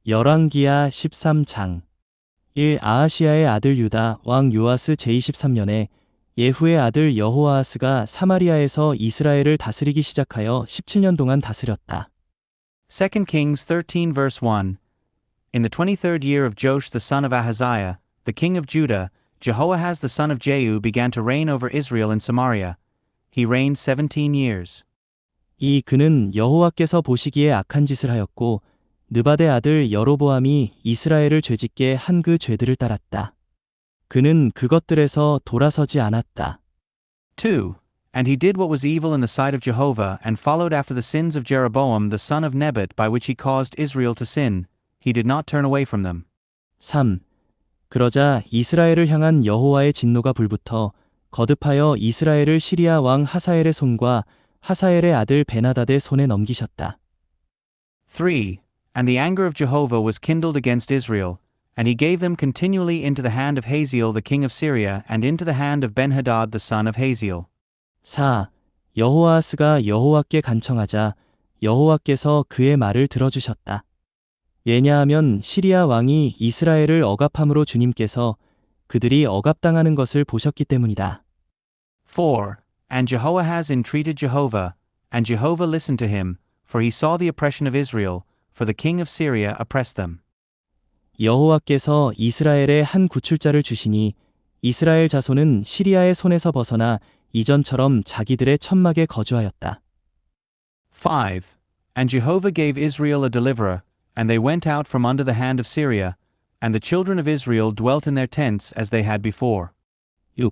열왕기하 13장 1. 아하시야의 아들 유다 왕 요아스 제23년에 예후의 아들 여호아하스가 사마리아에서 이스라엘을 다스리기 시작하여 17년 동안 다스렸다. 2 Kings 13 verse 1. In the 23rd year of Joash the son of Ahaziah, the king of Judah, Jehoahaz the son of Jehu began to reign over Israel in Samaria. He reigned 17 years. 2. 그는 여호와께서 보시기에 악한 짓을 하였고 느바데 아들 여로보암이 이스라엘을 죄짓게 한 그 죄들을 따랐다. 그는 그것들에서 돌아서지 않았다. 2. And he did what was evil in the sight of Jehovah, and followed after the sins of Jeroboam the son of Nebat, by which he caused Israel to sin. He did not turn away from them. 3. 그러자 이스라엘을 향한 여호와의 진노가 불붙어 거듭하여 이스라엘을 시리아 왕 하사엘의 손과 하사엘의 아들 베나닷의 손에 넘기셨다. 3. And the anger of Jehovah was kindled against Israel, and he gave them continually into the hand of Hazael the king of Syria, and into the hand of Benhadad the son of Hazael. 4. 여호아하스가 여호와께 간청하자 여호와께서 그의 말을 들어주셨다. 왜냐하면 시리아 왕이 이스라엘을 억압함으로 주님께서 그들이 억압당하는 것을 보셨기 때문이다. 4. And Jehoahaz entreated Jehovah, and Jehovah listened to him, for he saw the oppression of Israel, for the king of Syria oppressed them. 여호와께서 이스라엘에 한 구출자를 주시니 이스라엘 자손은 시리아의 손에서 벗어나 이전처럼 자기들의 천막에 거주하였다. 5. And Jehovah gave Israel a deliverer, and they went out from under the hand of Syria, and the children of Israel dwelt in their tents as they had before. 6.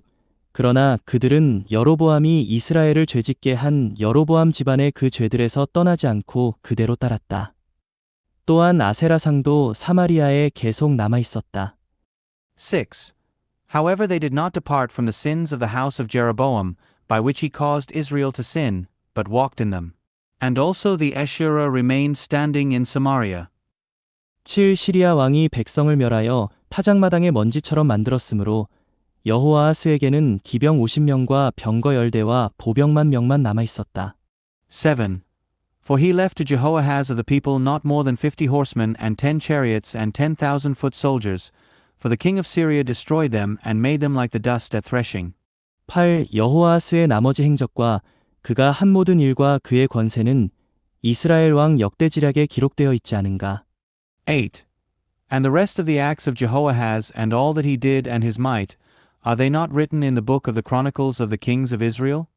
그러나 그들은 여로보암이 이스라엘을 죄짓게 한 여로보암 집안의 그 죄들에서 떠나지 않고 그대로 따랐다. 또한 아세라상도 사마리아에 계속 남아 있었다. 6. However they did not depart from the sins of the house of Jeroboam, by which he caused Israel to sin, but walked in them. And also the Asherah remained standing in Samaria. 7. 시리아 왕이 백성을 멸하여 타작마당의 먼지처럼 만들었으므로 여호아하스에게는 기병 50명과 병거 10대와 보병만 명만 남아 있었다. 7. For he left to Jehoahaz of the people not more than 50 horsemen and 10 chariots and 10,000 foot soldiers, for the king of Syria destroyed them and made them like the dust at threshing. 8. 여호아하스의 나머지 행적과 그가 한 모든 일과 그의 권세는 이스라엘 왕 역대지략에 기록되어 있지 않은가. 8. And the rest of the acts of Jehoahaz and all that he did and his might, are they not written in the book of the chronicles of the kings of Israel?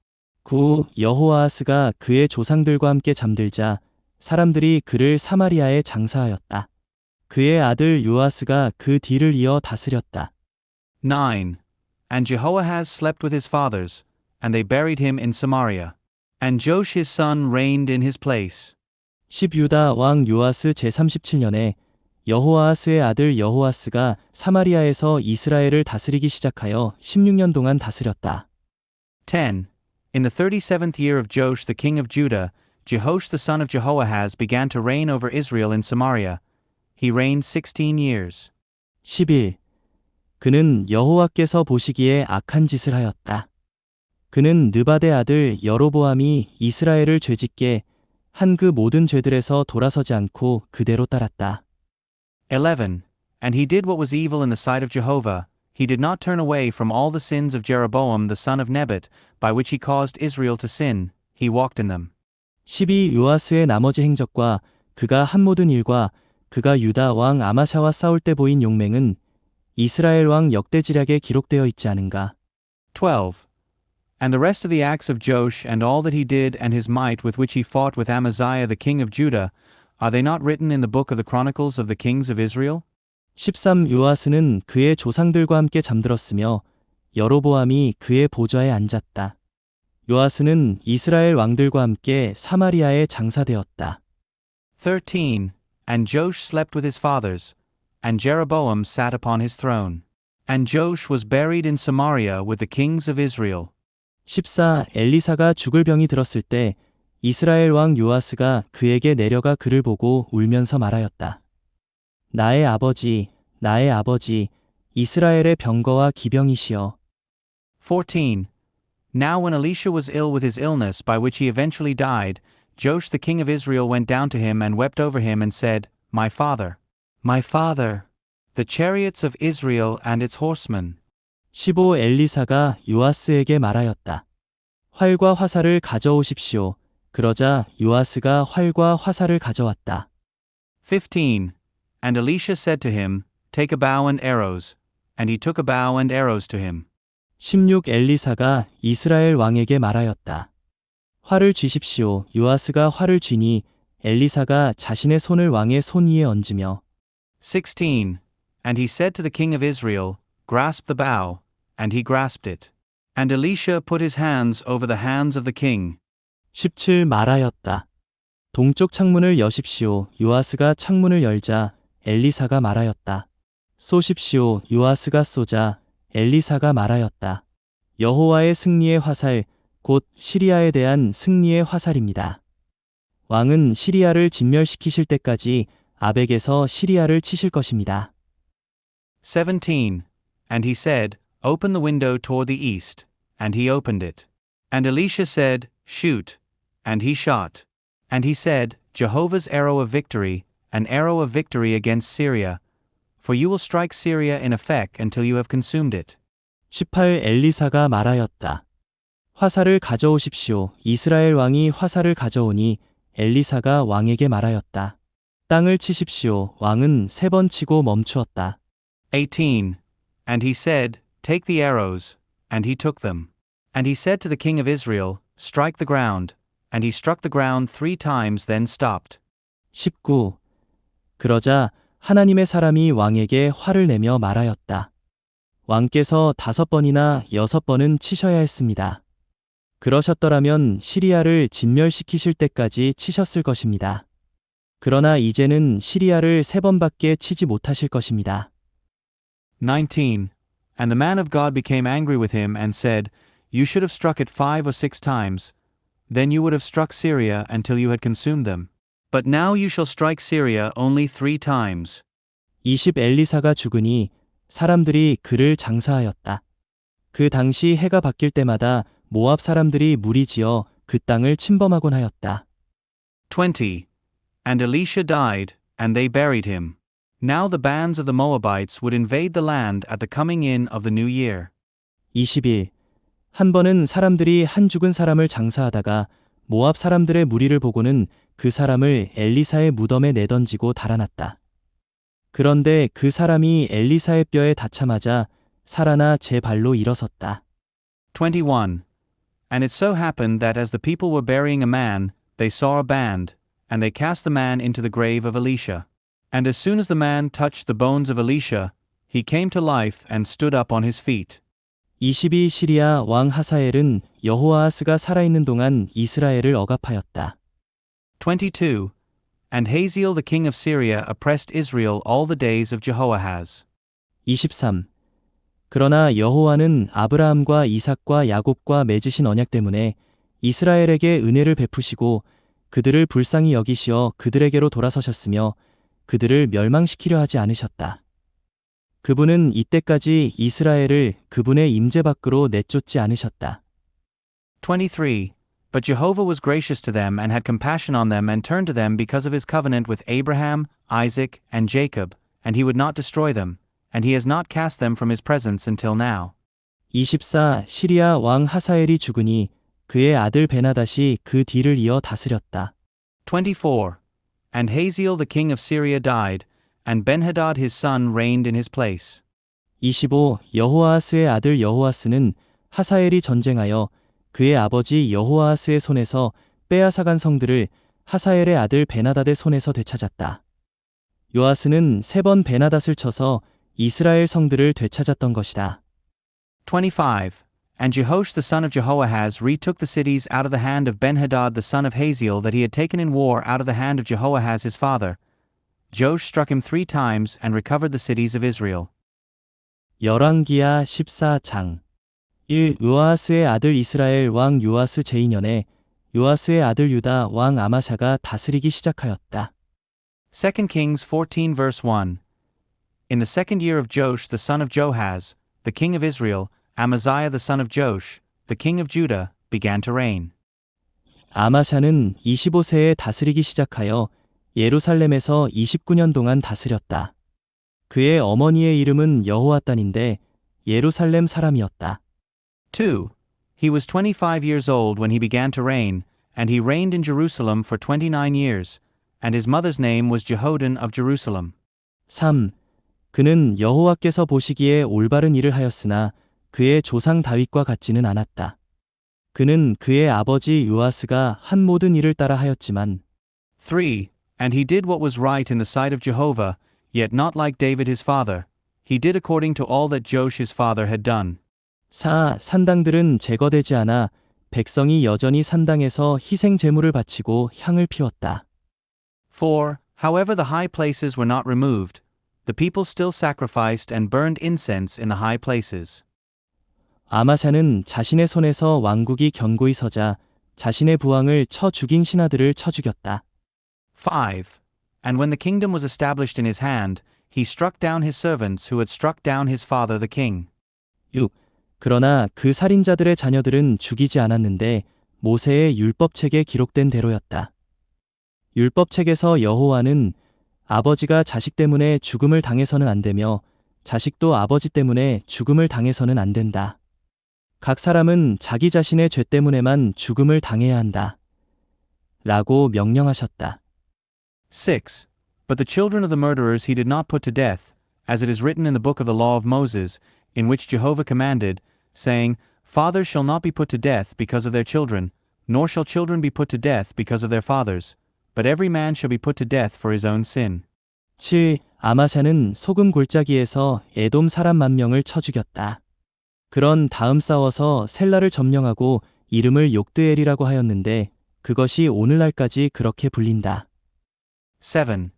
9. 여호아하스가 그의 조상들과 함께 잠들자 사람들이 그를 사마리아에 장사하였다. 그의 아들 요아스가 그 뒤를 이어 다스렸다. 9. And Jehoahaz slept with his fathers, and they buried him in Samaria. And Joash his son reigned in his place. 10. 유다 왕 요아스 제37년에 여호아하스의 아들 여호아스가 사마리아에서 이스라엘을 다스리기 시작하여 16년 동안 다스렸다. 10. In the 37th year of Joash the king of Judah, Jehoash the son of Jehoahaz began to reign over Israel in Samaria. He reigned 16 years. 11. 그는 여호와께서 보시기에 악한 짓을 하였다. 그는 느바데 아들 여로보암이 이스라엘을 죄짓게 한 그 모든 죄들에서 돌아서지 않고 그대로 따랐다. 11. And he did what was evil in the sight of Jehovah. He did not turn away from all the sins of Jeroboam the son of Nebat, by which he caused Israel to sin. He walked in them. 12. 요아스의 나머지 행적과 그가 한 모든 일과 그가 유다 왕 아마샤와 싸울 때 보인 용맹은 이스라엘 왕 역대지략에 기록되어 있지 않은가. 12. And the rest of the acts of Joash and all that he did and his might with which he fought with Amaziah the king of Judah, are they not written in the book of the chronicles of the kings of Israel? 13. 요아스는 그의 조상들과 함께 잠들었으며 여로보암이 그의 보좌에 앉았다. 요아스는 이스라엘 왕들과 함께 사마리아에 장사되었다. 13. And Joash slept with his fathers, and Jeroboam sat upon his throne. And Joash was buried in Samaria with the kings of Israel. 14. 엘리사가 죽을 병이 들었을 때 이스라엘 왕 요아스가 그에게 내려가 그를 보고 울면서 말하였다. 나의 아버지, 나의 아버지, 이스라엘의 병거와 기병이시여. 14. Now when Elisha was ill with his illness by which he eventually died, Joash the king of Israel went down to him and wept over him and said, My father. My father, the chariots of Israel and its horsemen. 15 엘리사가 요아스에게 말하였다. 활과 화살을 가져오십시오. 그러자 요아스가 활과 화살을 가져왔다. 15. And Elisha said to him, Take a bow and arrows. And he took a bow and arrows to him. 16 엘리사가 이스라엘 왕에게 말하였다. 활을 쥐십시오. 요아스가 활을 쥐니 엘리사가 자신의 손을 왕의 손 위에 얹으며 16. And he said to the king of Israel, Grasp the bow. And he grasped it. And Elisha put his hands over the hands of the king. 17 말하였다. 동쪽 창문을 여십시오. 요아스가 창문을 열자 엘리사가 말하였다. 쏘십시오. 요아스가 쏘자 엘리사가 말하였다. 여호와의 승리의 화살, 곧 시리아에 대한 승리의 화살입니다. 왕은 시리아를 진멸시키실 때까지 아벡에서 시리아를 치실 것입니다. 17. And he said, Open the window toward the east. And he opened it. And Elisha said, Shoot. And he shot. And he said, Jehovah's arrow of victory, an arrow of victory against Syria. For you will strike Syria in Aphek until you have consumed it. 18 엘리사가 말하였다. 화살을 가져오십시오. 이스라엘 왕이 화살을 가져오니 엘리사가 왕에게 말하였다. 땅을 치십시오. 왕은 3번 치고 멈추었다. 18. And he said, Take the arrows. And he took them. And he said to the king of Israel, Strike the ground. And he struck the ground 3 times, then stopped. 19. 그러자 하나님의 사람이 왕에게 화를 내며 말하였다. 왕께서 5번이나 6번은 치셔야 했습니다. 그러셨더라면 시리아를 진멸시키실 때까지 치셨을 것입니다. 그러나 이제는 시리아를 3번밖에 치지 못하실 것입니다. 19. And the man of God became angry with him and said, You should have struck it 5 or 6 times. Then you would have struck Syria until you had consumed them. But now you shall strike Syria only 3 times. 20 엘리사가 죽으니 사람들이 그를 장사하였다. 그 당시 해가 바뀔 때마다 모압 사람들이 무리지어 그 땅을 침범하곤 하였다. 20. And Elisha died, and they buried him. Now the bands of the Moabites would invade the land at the coming in of the new year. 21. 한 번은 사람들이 한 죽은 사람을 장사하다가 모압 사람들의 무리를 보고는 그 사람을 엘리사의 무덤에 내던지고 달아났다. 그런데 그 사람이 엘리사의 뼈에 닿자마자 살아나 제 발로 일어섰다. 21. And it so happened that as the people were burying a man, they saw a band, and they cast the man into the grave of Elisha. And as soon as the man touched the bones of Elisha, he came to life and stood up on his feet. 22 시리아 왕 하사엘은 여호아하스가 살아있는 동안 이스라엘을 억압하였다. 22. And Hazael the king of Syria oppressed Israel all the days of Jehoahaz. 23. 그러나 여호와는 아브라함과 이삭과 야곱과 맺으신 언약 때문에 이스라엘에게 은혜를 베푸시고 그들을 불쌍히 여기시어 그들에게로 돌아서셨으며 그들을 멸망시키려 하지 않으셨다. 그분은 이때까지 이스라엘을 그분의 임재 밖으로 내쫓지 않으셨다. 23. But Jehovah was gracious to them and had compassion on them and turned to them because of his covenant with Abraham, Isaac, and Jacob, and he would not destroy them, and he has not cast them from his presence until now. 24 시리아 왕 하사엘이 죽으니 그의 아들 베나닷이 그 뒤를 이어 다스렸다. 24. And Hazael the king of Syria died, and Benhadad his son reigned in his place. 25 여호아하스의 아들 여호아스는 하사엘이 전쟁하여 그의 아버지 여호아하스의 손에서 빼앗아간 성들을 하사엘의 아들 베나닷의 손에서 되찾았다. 요아스는 3번 베나닷을 쳐서 이스라엘 성들을 되찾았던 것이다. 25. And Jehosh the son of Jehoahaz retook the cities out of the hand of Benhadad the son of Hazael that he had taken in war out of the hand of Jehoahaz his father. Joash struck him 3 times and recovered the cities of Israel. 열왕기하 14장 1. 요아스의 아들 이스라엘 왕 요아스 제2년에 요아스의 아들 유다 왕 아마샤가 다스리기 시작하였다. 2 Kings 14 verse 1. In the 2nd year of Joash the son of Joahaz, the king of Israel, Amaziah the son of Joash, the king of Judah, began to reign. 아마샤는 25세에 다스리기 시작하여 예루살렘에서 29년 동안 다스렸다. 그의 어머니의 이름은 여호와단인데 예루살렘 사람이었다. 2. He was 25 years old when he began to reign, and he reigned in Jerusalem for 29 years, and his mother's name was Jehodan of Jerusalem. 3. 그는 여호와께서 보시기에 올바른 일을 하였으나 그의 조상 다윗과 같지는 않았다. 그는 그의 아버지 요아스가 한 모든 일을 따라 하였지만 3. And he did what was right in the sight of Jehovah, yet not like David his father. He did according to all that Joash his father had done. 4. 산당들은 제거되지 않아 백성이 여전히 산당에서 희생 제물을 바치고 향을 피웠다. 4. However the high places were not removed, the people still sacrificed and burned incense in the high places. 아마샤는 자신의 손에서 왕국이 견고히 서자 자신의 부왕을 쳐 죽인 신하들을 쳐 죽였다. 5. And when the kingdom was established in his hand, he struck down his servants who had struck down his father the king. 6. 그러나 그 살인자들의 자녀들은 죽이지 않았는데 모세의 율법책에 기록된 대로였다. 율법책에서 여호와는 아버지가 자식 때문에 죽음을 당해서는 안 되며 자식도 아버지 때문에 죽음을 당해서는 안 된다. 각 사람은 자기 자신의 죄 때문에만 죽음을 당해야 한다. 라고 명령하셨다. 6. But the children of the murderers he did not put to death, as it is written in the book of the law of Moses, in which Jehovah commanded, saying, Fathers shall not be put to death because of their children, nor shall children be put to death because of their fathers, but every man shall be put to death for his own sin. 7. 아마샤는 소금 골짜기에서 에돔 사람 10,000명을 쳐 죽였다. 그런 다음 싸워서 셀라를 점령하고 이름을 욕드엘이라고 하였는데 그것이 오늘날까지 그렇게 불린다. 7.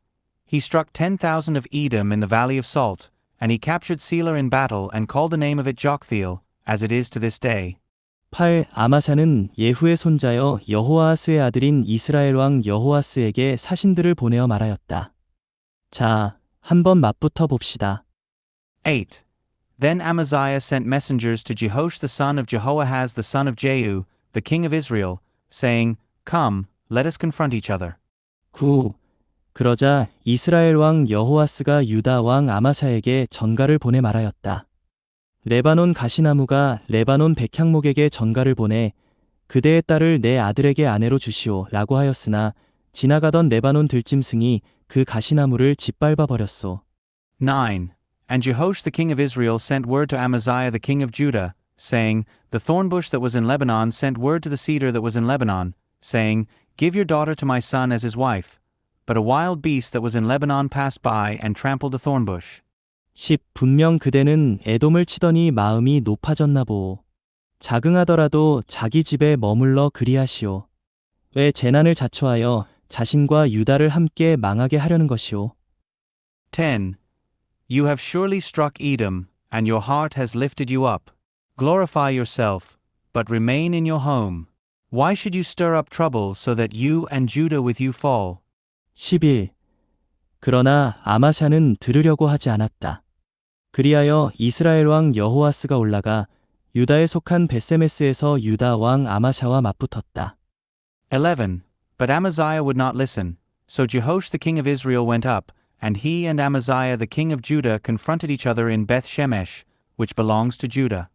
He struck 10,000 of Edom in the valley of Salt, and he captured Selah in battle and called the name of it Joktheel, as it is to this day. 8. 아마샤는 예후의 손자여 여호아스의 아들인 이스라엘 왕 여호아스에게 사신들을 보내어 말하였다. 자, 한번 맞붙어 봅시다. 8. Then Amaziah sent messengers to Jehoash the son of Jehoahaz the son of Jehu, the king of Israel, saying, Come, let us confront each other. 9. 그러자 이스라엘 왕 여호아스가 유다 왕 아마샤에게 전가를 보내 말하였다. 레바논 가시나무가 레바논 백향목에게 전가를 보내 그대의 딸을 내 아들에게 아내로 주시오 라고 하였으나 지나가던 레바논 들짐승이 그 가시나무를 짓밟아 버렸소. 9. And Jehoash the king of Israel sent word to Amaziah the king of Judah, saying, The thorn bush that was in Lebanon sent word to the cedar that was in Lebanon, saying, Give your daughter to my son as his wife. But a wild beast that was in Lebanon passed by and trampled the thorn bush. 10. 분명 그대는 에돔을 치더니 마음이 높아졌나 보오. 자긍하더라도 자기 집에 머물러 그리하시오. 왜 재난을 자초하여 자신과 유다를 함께 망하게 하려는 것이오. 10. You have surely struck Edom, and your heart has lifted you up. Glorify yourself, but remain in your home. Why should you stir up trouble so that you and Judah with you fall? 11. 그러나 아마샤는 들으려고 하지 않았다. 그리하여 이스라엘 왕 여호아스가 올라가 유다에 속한 베세메스에서 유다 왕 아마샤와 맞붙었다. 11. But Amaziah would not listen, so Jehoash the king of Israel went up, and he and Amaziah the king of Judah confronted each other in Beth Shemesh, which belongs to Judah.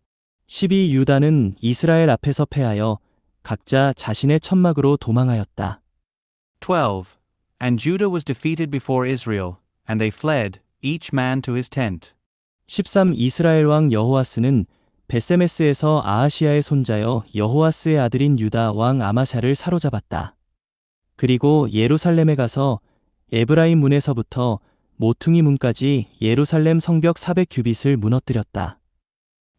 12. 유다는 이스라엘 앞에서 패하여 각자 자신의 천막으로 도망하였다. 12. And Judah was defeated before Israel, and they fled, each man to his tent. 13. 이스라엘 왕 여호아스는 베세메스에서 아하시아의 손자여 여호아스의 아들인 유다 왕 아마샤를 사로잡았다. 그리고 예루살렘에 가서 에브라임 문에서부터 모퉁이 문까지 예루살렘 성벽 400규빗을 무너뜨렸다.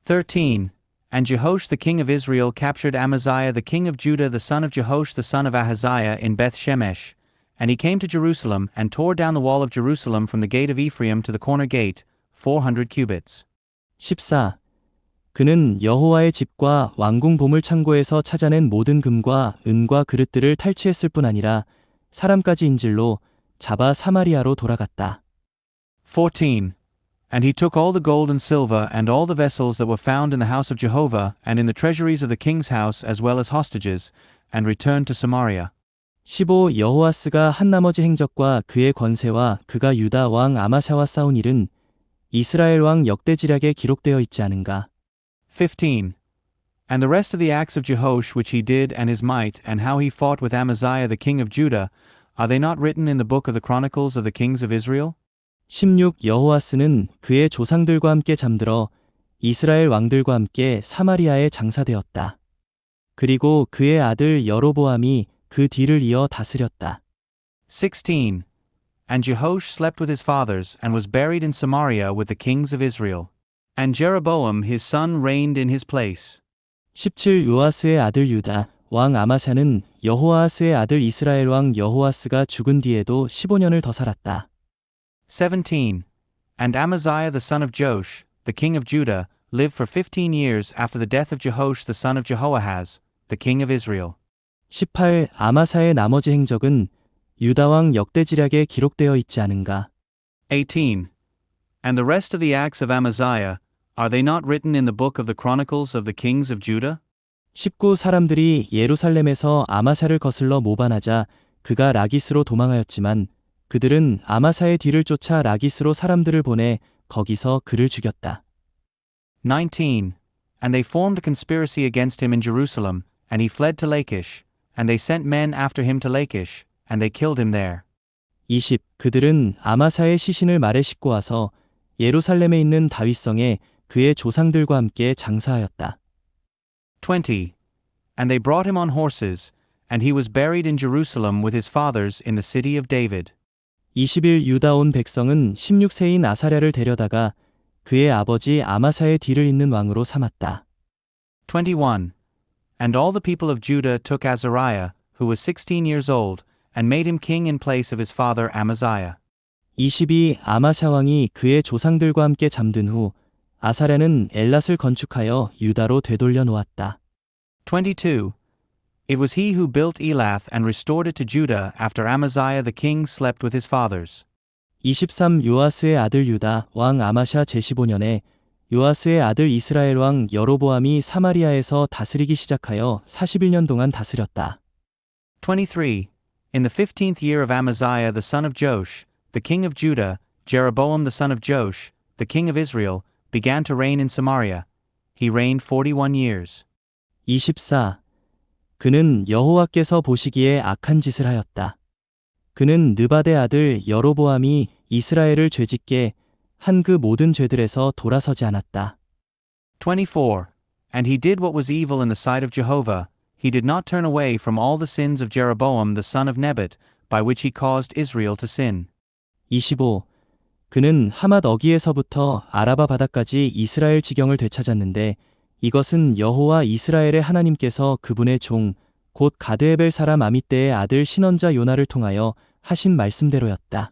13. And Jehoash the king of Israel captured Amaziah the king of Judah the son of Jehoash the son of Ahaziah in Beth Shemesh, and he came to Jerusalem and tore down the wall of Jerusalem from the gate of Ephraim to the corner gate, 400 cubits. 14. 그는 여호와의 집과 왕궁 보물 창고에서 찾아낸 모든 금과 은과 그릇들을 탈취했을 뿐 아니라 사람까지 인질로 잡아 사마리아로 돌아갔다. 14. And he took all the gold and silver and all the vessels that were found in the house of Jehovah and in the treasuries of the king's house as well as hostages, and returned to Samaria. 15. 여호아스가 한 나머지 행적과 그의 권세와 그가 유다 왕 아마샤와 싸운 일은 이스라엘 왕 역대지략에 기록되어 있지 않은가? 15. And the rest of the acts of Jehoash which he did and his might, and how he fought with Amaziah the king of Judah, are they not written in the book of the Chronicles of the kings of Israel? 16. 여호와스는 그의 조상들과 함께 잠들어 이스라엘 왕들과 함께 사마리아에 장사되었다. 그리고 그의 아들 여로보암이 그 뒤를 이어 다스렸다. 16. And Jehoash slept with his fathers, and was buried in Samaria with the kings of Israel. And Jeroboam his son reigned in his place. 17. 요아스의 아들 유다 왕 아마샤는 여호아스의 아들 이스라엘 왕 여호아스가 죽은 뒤에도 15년을 더 살았다. 17. And Amaziah the son of Joash, the king of Judah, lived for 15 years after the death of Jehoash the son of Jehoahaz, the king of Israel. 18. 아마사의 나머지 행적은 유다 왕 역대지략에 기록되어 있지 않은가? 18. And the rest of the acts of Amaziah, are they not written in the book of the Chronicles of the kings of Judah? 19. 사람들이 예루살렘에서 아마사를 거슬러 모반하자 그가 라기스로 도망하였지만 그들은 아마사의 뒤를 쫓아 라기스로 사람들을 보내 거기서 그를 죽였다. 19. And they formed a conspiracy against him in Jerusalem, and he fled to Lachish, and they sent men after him to Lachish, and they killed him there. 20. 그들은 아마사의 시신을 말에 싣고 와서 예루살렘에 있는 다윗성에 그의 조상들과 함께 장사하였다. 20. And they brought him on horses, and he was buried in Jerusalem with his fathers in the city of David. 20일 유다 온 백성은 16세인 아사랴를 데려다가 그의 아버지 아마사의 뒤를 잇는 왕으로 삼았다. 21. And all the people of Judah took Azariah, who was 16 years old, and made him king in place of his father Amaziah. 22. 아마샤 왕이 그의 조상들과 함께 잠든 후 아사랴는 엘랏을 건축하여 유다로 되돌려 놓았다. 22. It was he who built Elath and restored it to Judah after Amaziah the king slept with his fathers. 23. 요아스의 아들 유다 왕 아마샤 제15년에 요아스의 아들 이스라엘 왕 여로보암이 사마리아에서 다스리기 시작하여 41년 동안 다스렸다. 23. In the 15th year of Amaziah the son of Joash, the king of Judah, Jeroboam the son of Joash, the king of Israel, began to reign in Samaria. He reigned 41 years. 24. 그는 여호와께서 보시기에 악한 짓을 하였다. 그는 느바데 아들 여로보암이 이스라엘을 죄짓게 한 그 모든 죄들에서 돌아서지 않았다. 24. And he did what was evil in the sight of Jehovah. He did not turn away from all the sins of Jeroboam the son of Nebat, by which he caused Israel to sin. 25. 그는 하맛 어기에서부터 아라바 바다까지 이스라엘 지경을 되찾았는데 이것은 여호와 이스라엘의 하나님께서 그분의 종, 곧 가드에벨 사람 아미떼의 아들 신원자 요나를 통하여 하신 말씀대로였다.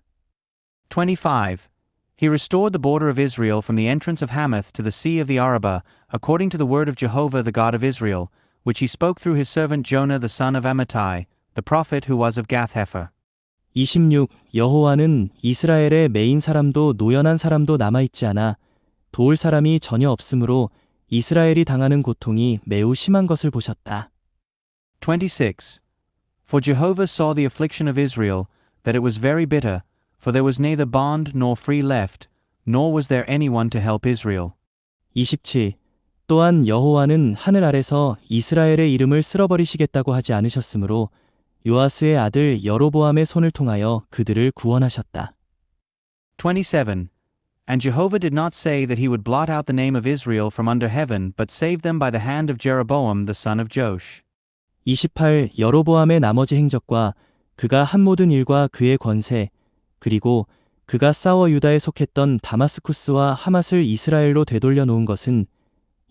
25. He restored the border of Israel from the entrance of Hamath to the sea of the Arabah, according to the word of Jehovah the God of Israel, which he spoke through his servant Jonah the son of Amittai, the prophet who was of Gath-hepher. 26. 여호와는 이스라엘의 메인 사람도 노연한 사람도 남아있지 않아 도울 사람이 전혀 없으므로 이스라엘이 당하는 고통이 매우 심한 것을 보셨다. 26. For Jehovah saw the affliction of Israel, that it was very bitter, for there was neither bond nor free left, nor was there anyone to help Israel. 27. 또한 여호와는 하늘 아래서 이스라엘의 이름을 쓸어버리시겠다고 하지 않으셨으므로 요아스의 아들 여로보암의 손을 통하여 그들을 구원하셨다. 27. And Jehovah did not say that he would blot out the name of Israel from under heaven, but save them by the hand of Jeroboam the son of Joash. 28. 여로보암의 나머지 행적과 그가 한 모든 일과 그의 권세, 그리고 그가 싸워 유다에 속했던 다마스쿠스와 하맛을 이스라엘로 되돌려 놓은 것은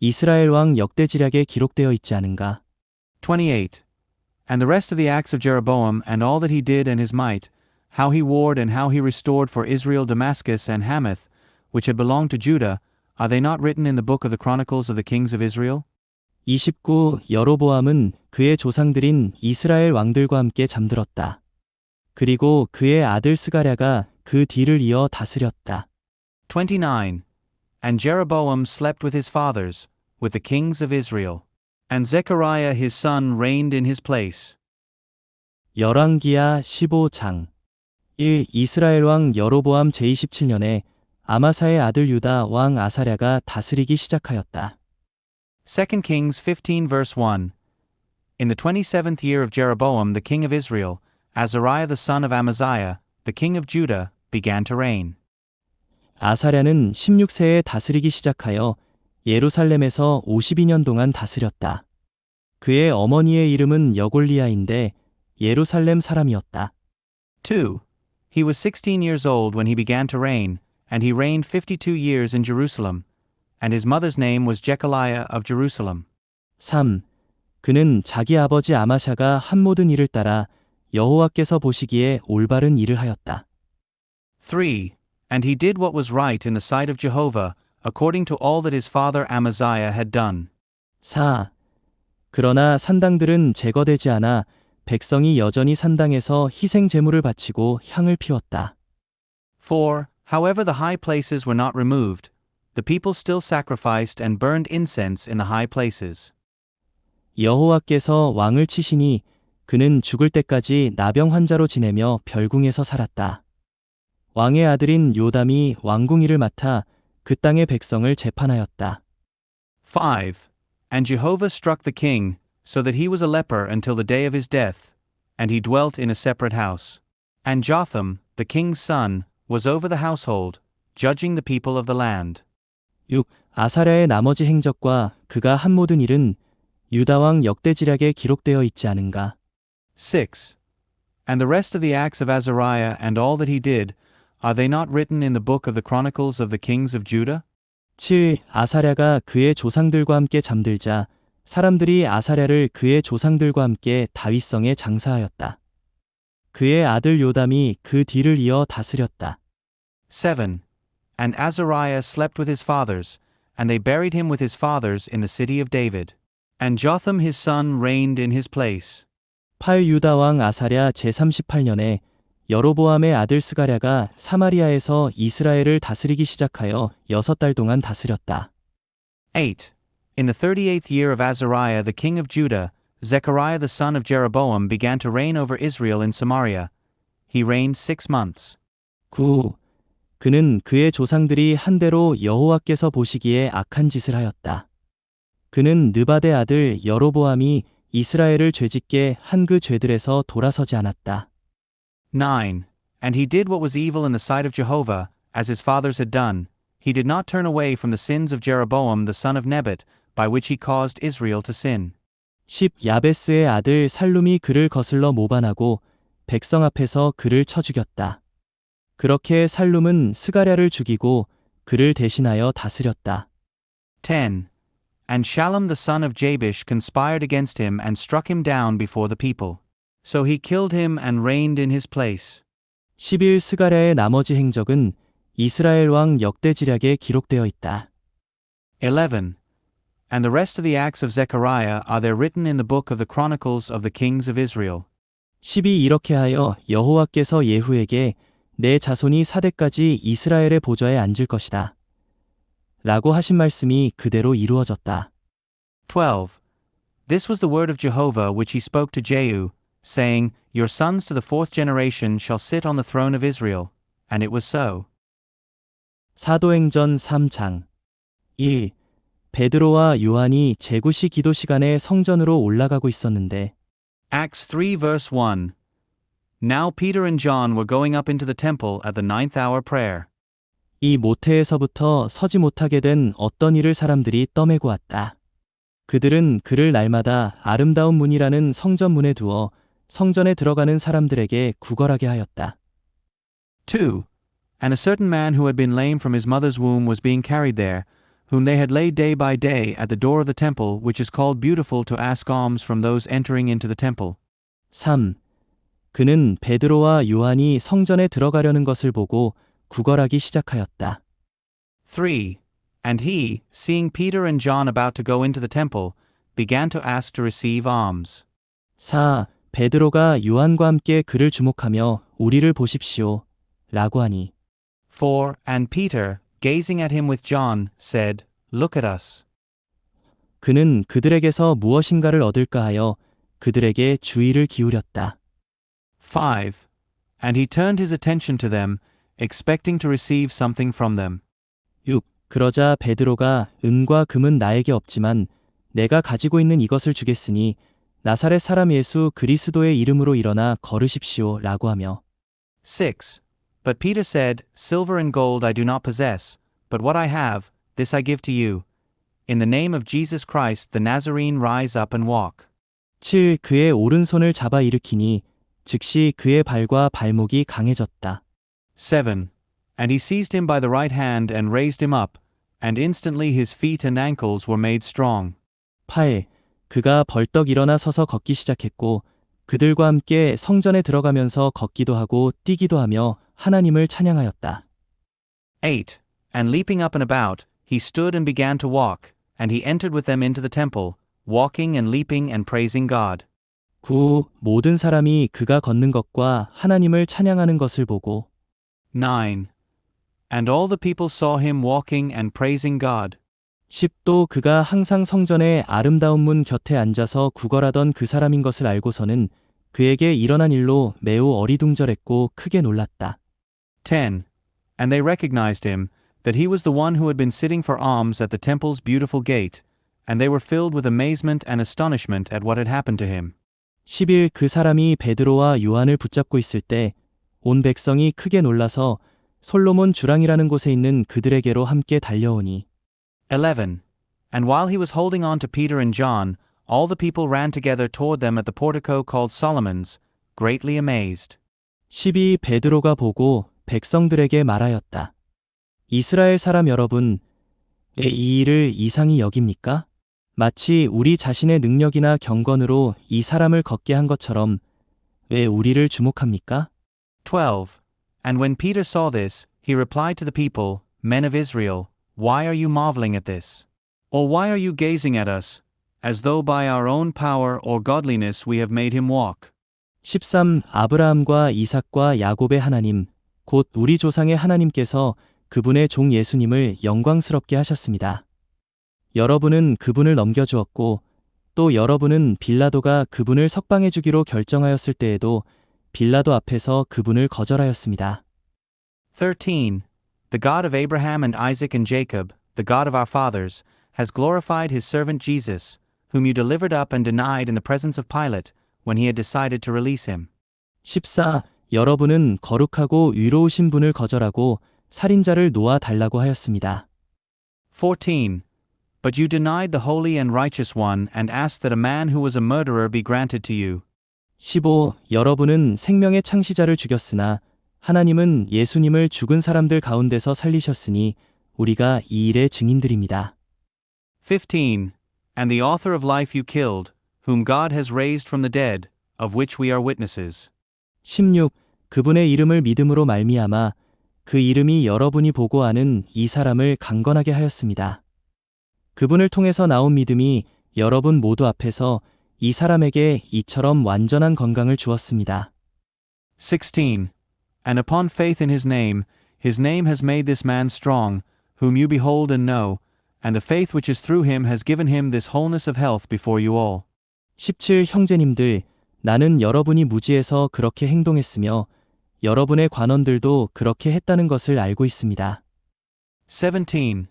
이스라엘 왕 역대지략에 기록되어 있지 않은가? 28. And the rest of the acts of Jeroboam and all that he did and his might, how he warred and how he restored for Israel Damascus and Hamath, which had belonged to Judah, are they not written in the book of the Chronicles of the kings of Israel? 29. 여로보암은 그의 조상들인 이스라엘 왕들과 함께 잠들었다. 그리고 그의 아들 스가랴가 그 뒤를 이어 다스렸다. 29. And Jeroboam slept with his fathers, with the kings of Israel. And Zechariah his son reigned in his place. 열왕기하 15장 1. 이스라엘 왕 여로보암 제27년에 아마사의 아들 유다 왕 아사랴가 다스리기 시작하였다. 2 Kings 15 verse 1. In the 27th year of Jeroboam the king of Israel, Azariah the son of Amaziah, the king of Judah, began to reign. 아사랴는 16세에 다스리기 시작하여 예루살렘에서 52년 동안 다스렸다. 그의 어머니의 이름은 여골리아인데 예루살렘 사람이었다. 2. He was 16 years old when he began to reign, and he reigned 52 years in Jerusalem, and his mother's name was Jechaliah of Jerusalem. 3. 그는 자기 아버지 아마샤가 한 모든 일을 따라 여호와께서 보시기에 올바른 일을 하였다. 3. And he did what was right in the sight of Jehovah, according to all that his father Amaziah had done. 4. 그러나 산당들은 제거되지 않아 백성이 여전히 산당에서 희생 제물을 바치고 향을 피웠다. 4. However the high places were not removed, the people still sacrificed and burned incense in the high places. 여호와께서 왕을 치시니 그는 죽을 때까지 나병 환자로 지내며 별궁에서 살았다. 왕의 아들인 요담이 왕궁일을 맡아 그 땅의 백성을 재판하였다. 5. And Jehovah struck the king, so that he was a leper until the day of his death, and he dwelt in a separate house. And Jotham, the king's son, was over the household, judging the people of the land. 6. 아사랴의 나머지 행적과 그가 한 모든 일은 유다왕 역대지략에 기록되어 있지 않은가? 6. And the rest of the acts of Azariah and all that he did, are they not written in the book of the Chronicles of the kings of Judah? 7. 아사랴가 그의 조상들과 함께 잠들자 사람들이 아사랴를 그의 조상들과 함께 다윗성에 장사하였다. 그의 아들 요담이 그 뒤를 이어 다스렸다. 7. And Azariah slept with his fathers, and they buried him with his fathers in the city of David. And Jotham his son reigned in his place. 8. 유다 왕 아사랴 제38년에 여로보암의 아들 스가랴가 사마리아에서 이스라엘을 다스리기 시작하여 6달 동안 다스렸다. 8. In the 38th year of Azariah the king of Judah, Zechariah the son of Jeroboam began to reign over Israel in Samaria. He reigned 6 months. 9. 그는 그의 조상들이 한대로 여호와께서 보시기에 악한 짓을 하였다. 그는 느바데 아들 여로보암이 이스라엘을 죄짓게 한 그 죄들에서 돌아서지 않았다. 9. And he did what was evil in the sight of Jehovah, as his fathers had done. He did not turn away from the sins of Jeroboam the son of Nebat, by which he caused Israel to sin. 10. 야베스의 아들 살룸이 그를 거슬러 모반하고 백성 앞에서 그를 쳐 죽였다. 그렇게 살룸은 스가랴를 죽이고 그를 대신하여 다스렸다. 10. And Shallum the son of Jabesh conspired against him and struck him down before the people. So he killed him and reigned in his place. 11. 스가랴의 나머지 행적은 이스라엘 왕 역대지략에 기록되어 있다. 11. And the rest of the acts of Zechariah are there written in the book of the Chronicles of the kings of Israel. 12. 이렇게 하여 여호와께서 예후에게 내 자손이 사대까지 이스라엘의 보좌에 앉을 것이다. 라고 하신 말씀이 그대로 이루어졌다. 12. This was the word of Jehovah which he spoke to Jehu, saying, Your sons to the 4th generation shall sit on the throne of Israel. And it was so. 사도행전 3장 1. 베드로와 요한이 제구시 기도 시간에 성전으로 올라가고 있었는데 Acts 3 verse 1. Now Peter and John were going up into the temple at the 9th hour prayer. 이 모태에서부터 서지 못하게 된 어떤 이를 사람들이 떠매고 왔다. 그들은 그를 날마다 아름다운 문이라는 성전 문에 두어 성전에 들어가는 사람들에게 구걸하게 하였다. 2. And a certain man who had been lame from his mother's womb was being carried there, whom they had laid day by day at the door of the temple, which is called Beautiful, to ask alms from those entering into the temple. 3. 그는 베드로와 요한이 성전에 들어가려는 것을 보고 구걸하기 시작하였다. 3. And he, seeing Peter and John about to go into the temple, began to ask to receive alms. 4. 베드로가 요한과 함께 그를 주목하며 우리를 보십시오. 라고 하니 4. And Peter, gazing at him with John, said, Look at us. 그는 그들에게서 무엇인가를 얻을까 하여 그들에게 주의를 기울였다. 5. And he turned his attention to them, expecting to receive something from them. 6. 그러자 베드로가 은과 금은 나에게 없지만 내가 가지고 있는 이것을 주겠으니 나사렛 사람 예수 그리스도의 이름으로 일어나 걸으십시오 라고 하며 6. But Peter said, Silver and gold I do not possess, but what I have, this I give to you. In the name of Jesus Christ the Nazarene rise up and walk. 7. 그의 오른손을 잡아 일으키니 즉시 그의 발과 발목이 강해졌다. 7. And he seized him by the right hand and raised him up, and instantly his feet and ankles were made strong. 8. 그가 벌떡 일어나 서서 걷기 시작했고 그들과 함께 성전에 들어가면서 걷기도 하고 뛰기도 하며 하나님을 찬양하였다. 8. And leaping up and about, he stood and began to walk, and he entered with them into the temple, walking and leaping and praising God. 9. 모든 사람이 그가 걷는 것과 하나님을 찬양하는 것을 보고 9. And all the people saw him walking and praising God. 10도 그가 항상 성전의 아름다운 문 곁에 앉아서 구걸하던 그 사람인 것을 알고서는 그에게 일어난 일로 매우 어리둥절했고 크게 놀랐다. 10. And they recognized him, that he was the one who had been sitting for alms at the temple's beautiful gate, and they were filled with amazement and astonishment at what had happened to him. 11. 그 사람이 베드로와 요한을 붙잡고 있을 때 온 백성이 크게 놀라서 솔로몬 주랑이라는 곳에 있는 그들에게로 함께 달려오니 11. And while he was holding on to Peter and John, all the people ran together toward them at the portico called Solomon's, greatly amazed. 12. 베드로가 보고 백성들에게 말하였다. 이스라엘 사람 여러분, 왜 이 일을 이상히 여깁니까? 마치 우리 자신의 능력이나 경건으로 이 사람을 걷게 한 것처럼 왜 우리를 주목합니까? 12. And when Peter saw this, he replied to the people, Men of Israel, why are you marveling at this? Or why are you gazing at us, as though by our own power or godliness we have made him walk? 13. 아브라함과 이삭과 야곱의 하나님, 곧 우리 조상의 하나님께서 그분의 종 예수님을 영광스럽게 하셨습니다. 여러분은 그분을 넘겨주었고 또 여러분은 빌라도가 그분을 석방해 주기로 결정하였을 때에도 빌라도 앞에서 그분을 거절하였습니다. 13. The God of Abraham and Isaac and Jacob, the God of our fathers, has glorified his servant Jesus, whom you delivered up and denied in the presence of Pilate, when he had decided to release him. 14. 여러분은 거룩하고 위로우신 분을 거절하고 살인자를 놓아 달라고 하였습니다. 14. But you denied the holy and righteous one and asked that a man who was a murderer be granted to you. 15. 여러분은 생명의 창시자를 죽였으나 하나님은 예수님을 죽은 사람들 가운데서 살리셨으니 우리가 이 일의 증인들입니다. 15. And the author of life you killed, whom God has raised from the dead, of which we are witnesses. 16. 그분의 이름을 믿음으로 말미암아 그 이름이 여러분이 보고 아는 이 사람을 강건하게 하였습니다. 그분을 통해서 나온 믿음이 여러분 모두 앞에서 이 사람에게 이처럼 완전한 건강을 주었습니다. 16. And upon faith in his name has made this man strong, whom you behold and know, and the faith which is through him has given him this wholeness of health before you all. 17. 형제님들, 나는 여러분이 무지해서 그렇게 행동했으며 여러분의 관원들도 그렇게 했다는 것을 알고 있습니다. 17.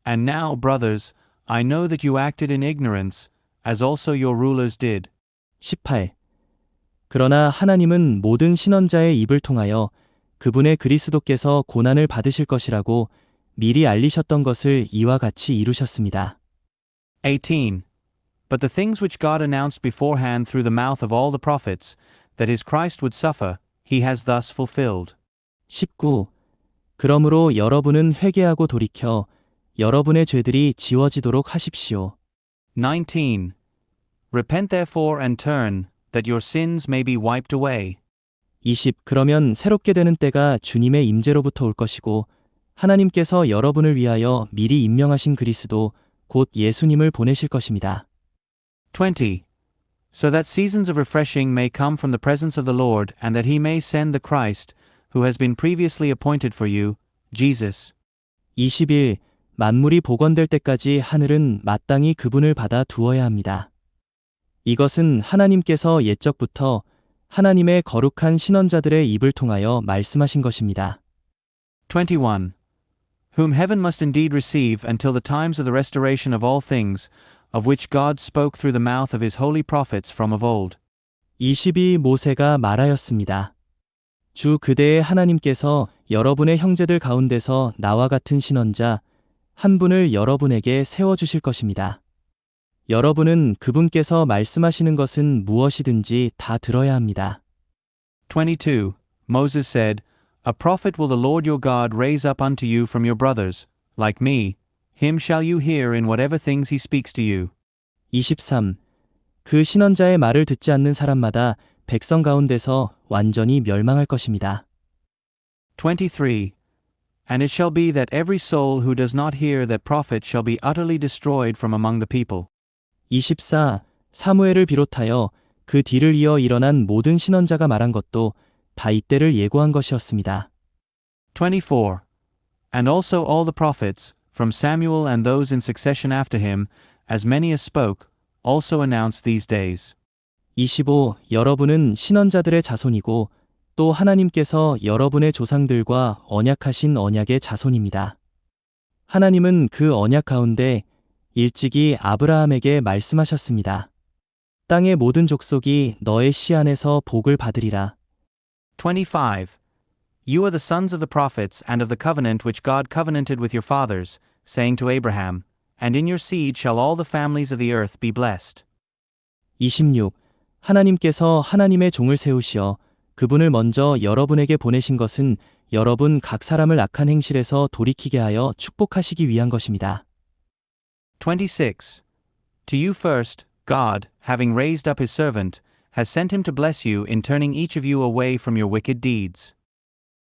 And now, brothers, I know that you acted in ignorance, as also your rulers did. 18. 그러나 하나님은 모든 신언자의 입을 통하여 그분의 그리스도께서 고난을 받으실 것이라고 미리 알리셨던 것을 이와 같이 이루셨습니다. 18. But the things which God announced beforehand through the mouth of all the prophets, that his Christ would suffer, he has thus fulfilled. 19. 그러므로 여러분은 회개하고 돌이켜 여러분의 죄들이 지워지도록 하십시오. 19. Repent therefore and turn, that your sins may be wiped away. 20. 그러면 새롭게 되는 때가 주님의 임재로부터 올 것이고 하나님께서 여러분을 위하여 미리 임명하신 그리스도 곧 예수님을 보내실 것입니다. 20. So that seasons of refreshing may come from the presence of the Lord, and that he may send the Christ, who has been previously appointed for you, Jesus. 21. 만물이 복원될 때까지 하늘은 마땅히 그분을 받아 두어야 합니다. 이것은 하나님께서 옛적부터 하나님의 거룩한 신언자들의 입을 통하여 말씀하신 것입니다. 21. Whom heaven must indeed receive until the times of the restoration of all things, of which God spoke through the mouth of his holy prophets from of old. 22 모세가 말하였습니다. 주 그대의 하나님께서 여러분의 형제들 가운데서 나와 같은 신원자 한 분을 여러분에게 세워주실 것입니다. 여러분은 그분께서 말씀하시는 것은 무엇이든지 다 들어야 합니다. 22. Moses said, A prophet will the Lord your God raise up unto you from your brothers, like me. Him shall you hear in whatever things he speaks to you. 23. 그 신원자의 말을 듣지 않는 사람마다 백성 가운데서 완전히 멸망할 것입니다. 23. And it shall be that every soul who does not hear that prophet shall be utterly destroyed from among the people. 24. 사무엘을 비롯하여 그 뒤를 이어 일어난 모든 신원자가 말한 것도 다 이때를 예고한 것이었습니다. 24. And also all the prophets, from Samuel and those in succession after him, as many as spoke, also announced these days. 25. 여러분은 신원자들의 자손이고 또 하나님께서 여러분의 조상들과 언약하신 언약의 자손입니다. 하나님은 그 언약 가운데 일찍이 아브라함에게 말씀하셨습니다. 땅의 모든 족속이 너의 씨 안에서 복을 받으리라. 25. You are the sons of the prophets and of the covenant which God covenanted with your fathers, saying to Abraham, And in your seed shall all the families of the earth be blessed. 26. 하나님께서 하나님의 종을 세우시어 그분을 먼저 여러분에게 보내신 것은 여러분 각 사람을 악한 행실에서 돌이키게 하여 축복하시기 위한 것입니다. 26. To you first, God, having raised up his servant, has sent him to bless you in turning each of you away from your wicked deeds.